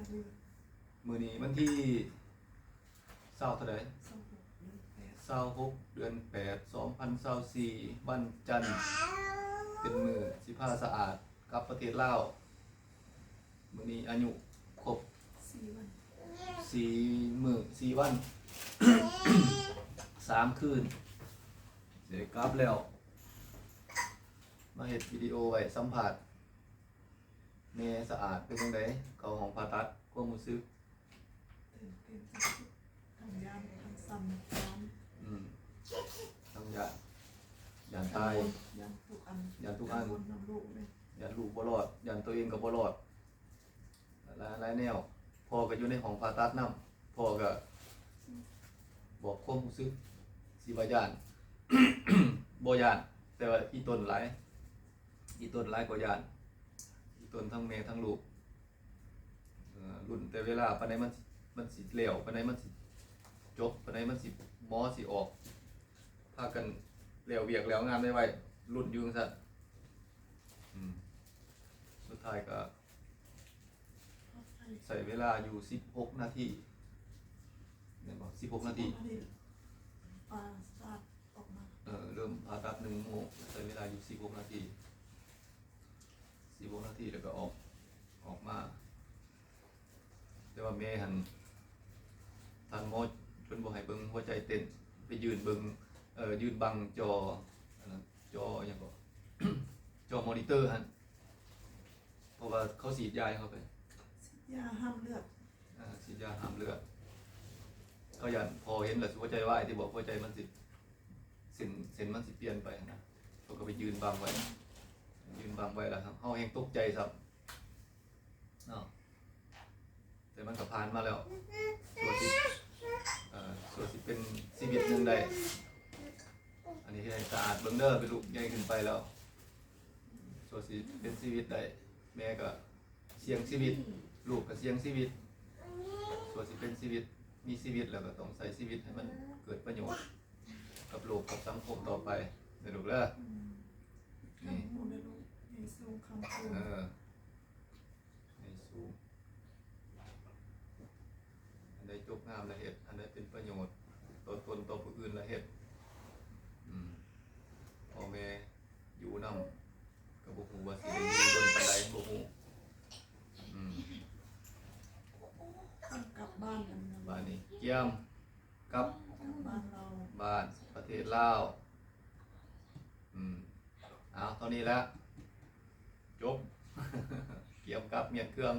มื้อนี้วันที่20เท่าใด26เดือน8 2024วันจันทร์เป็นมื้อสิพาสะอาดกลับประเทศลาวมื้อนี้อายุครบ4 มื้อ4 วัน3 คืนเดี๋ยวกลับแล้วมาเฮ็ดวิดีโอไว้สัมภาษณ์แม่สะอาดเป็นจังไดเข้าห้องผ่าตัดความรู้สึกทำยานทำซ้ำซ้ทำยานตายยานทุกอันยานทุกอันน้ำลูกเลยยานลูกบ่รอดยานตัวเองก็บ่รอดหลายแนวพ่อก็อยู่ในห้องผ่าตัดนำพ่อก็บอกความรู้สึกสิว่าย่าน บ่ย่านแต่ว่าอีต้นหลายกว่าย่านอีต้นทั้งแม่ทั้งลูกรุ่นแต่เวลาปานใดมันสิแล้วปานใดมันสิจบปานใดมันสิหมอสิออกพากันแล้วเวียกแล้วงานได้ไวรุ่นอยู่จังซั่นสุดท้ายก็ใส่เวลาอยู่16 นาทีแม่นบ่16 นาทีปลาสาดออกมาเริ่มผ่าตัด1 โมงใช้เวลาอยู่16 นาทีแล้วก็ออกมาแต่ว่าแม่หันท่านหมอจนบ่ให้เบิ่งหัวใจเต้นไปยืนเบิ่งยืนบังจอจอหยังบ่ จอมอนิเตอร์หั่นเพราะว่าเขาฉีดยาให้เข้าไปยาห้ามเลือดฉีดยาห้ามเลือดเขายันพอเห็นแล้วหัวใจวายที่บอกหัวใจมันสิเส้นมันสิเปลี่ยนไปนะเขาก็ไปยืนบังไว้แล้วครับเฮาแฮงตกใจซับเนาะแต่มันก็ผ่านมาแล้วส่วนสิเป็นชีวิตหนึ่งได้อันนี้ให้สะอาดเบิ่งเด้อไปลูกใหญ่ขึ้นไปแล้วส่วนสิเป็นชีวิตได้แม่ก็เสี่ยงชีวิตลูกก็เสี่ยงชีวิตส่วนสิเป็นชีวิตมีชีวิตแล้วก็ต้องใช้ชีวิตให้มันเกิดประโยชน์กับโลกกับสังคมต่อไปเด้อลูกเด้อนี่ให้สูงคำพูดให้สูงอันใดจบงามละเฮ็ดอันใดเป็นประโยชน์ต่อตนต่อผู้อื่นละเฮ็ดพ่อแม่อยู่นำก็บ่ฮู้ว่าสิได้อยู่บนปานใดบ่ฮู้กลับบ้านกันบ้านนี้เกี่ยมกับบ้านเรา บ้านประเทศลาวเอาตอนนี้แล้วจบ เกี่ยมกับเมียนเครื่อง